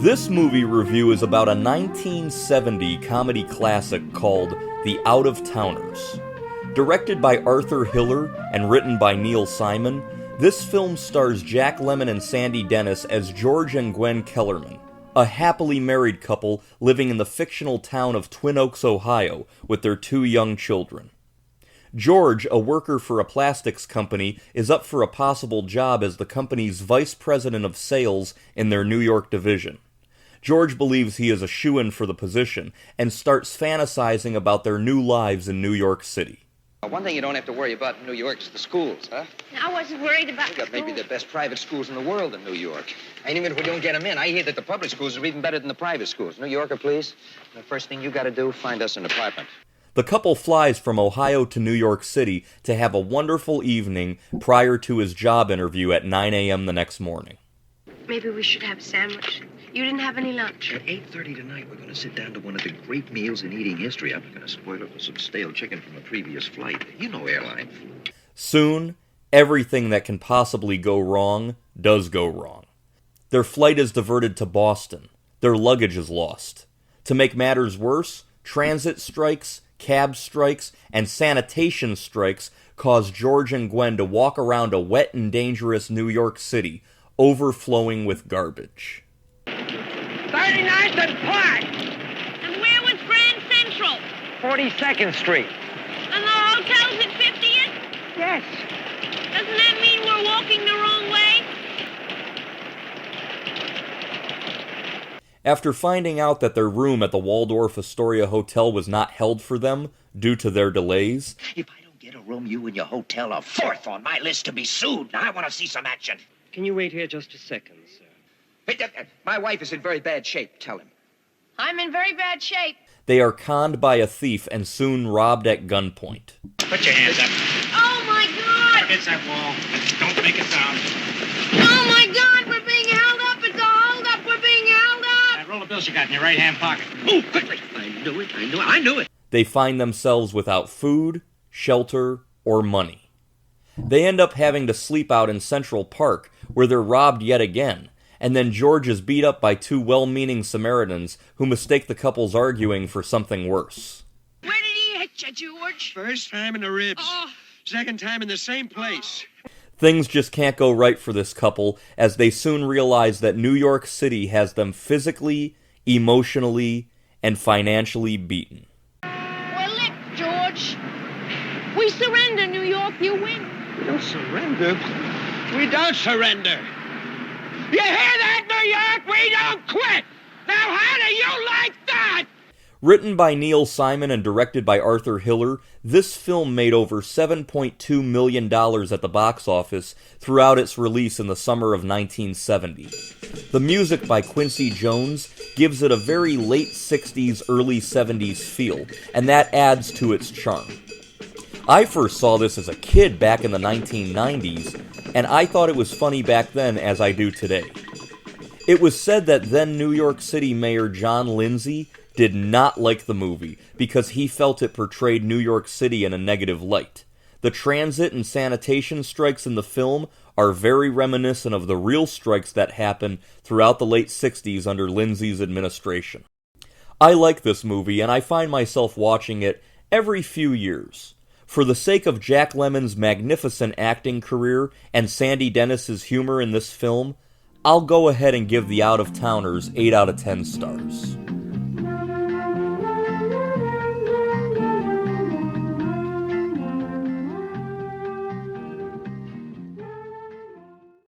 This movie review is about a 1970 comedy classic called The Out-of-Towners. Directed by Arthur Hiller and written by Neil Simon, this film stars Jack Lemmon and Sandy Dennis as George and Gwen Kellerman, a happily married couple living in the fictional town of Twin Oaks, Ohio, with their 2 young children. George, a worker for a plastics company, is up for a possible job as the company's vice president of sales in their New York division. George believes he is a shoo-in for the position and starts fantasizing about their new lives in New York City. One thing you don't have to worry about in New York is the schools, huh? I wasn't worried about We got maybe the best private schools in the world in New York. And even if we don't get them in, I hear that the public schools are even better than the private schools. New Yorker, please. The first thing you got to do, find us an apartment. The couple flies from Ohio to New York City to have a wonderful evening prior to his job interview at 9 a.m. the next morning. Maybe we should have a sandwich. You didn't have any lunch. At 8:30 tonight, we're going to sit down to one of the great meals in eating history. I'm not going to spoil it with some stale chicken from a previous flight. You know airline food. Soon, everything that can possibly go wrong does go wrong. Their flight is diverted to Boston. Their luggage is lost. To make matters worse, transit strikes, cab strikes, and sanitation strikes cause George and Gwen to walk around a wet and dangerous New York City, overflowing with garbage. 39th and Park. And where was Grand Central? 42nd Street. And the hotel's at 50th? Yes. Doesn't that mean we're walking the wrong way? After finding out that their room at the Waldorf Astoria Hotel was not held for them due to their delays, If I don't get a room, you and your hotel are 4th on my list to be sued. Now, I want to see some action. Can you wait here just a second, sir? My wife is in very bad shape, tell him. I'm in very bad shape. they are conned by a thief and soon robbed at gunpoint. Put your hands up Oh, my God! against that wall. Don't make a sound. Oh, my God! We're being held up! It's a hold-up! We're being held up! Roll the bills you got in your right-hand pocket. Move quickly. I knew it. They find themselves without food, shelter, or money. They end up having to sleep out in Central Park, where they're robbed yet again, and then George is beat up by 2 well-meaning Samaritans who mistake the couple's arguing for something worse. Where did he hit you, George? First time in the ribs. Oh. Second time in the same place. Things just can't go right for this couple, as they soon realize that New York City has them physically, emotionally, and financially beaten. Well, look, George. We surrender, New York. You win. We don't surrender. We don't surrender. You hear that, New York? We don't quit. Now, how do you like that? Written by Neil Simon and directed by Arthur Hiller, this film made over $7.2 million at the box office throughout its release in the summer of 1970. The music by Quincy Jones gives it a very late 60s, early 70s feel, and that adds to its charm. I first saw this as a kid back in the 1990s, and I thought it was funny back then as I do today. It was said that then New York City Mayor John Lindsay did not like the movie because he felt it portrayed New York City in a negative light. The transit and sanitation strikes in the film are very reminiscent of the real strikes that happened throughout the late 60s under Lindsay's administration. I like this movie, and I find myself watching it every few years. For the sake of Jack Lemmon's magnificent acting career and Sandy Dennis's humor in this film, I'll go ahead and give The Out-of-Towners 8 out of 10 stars.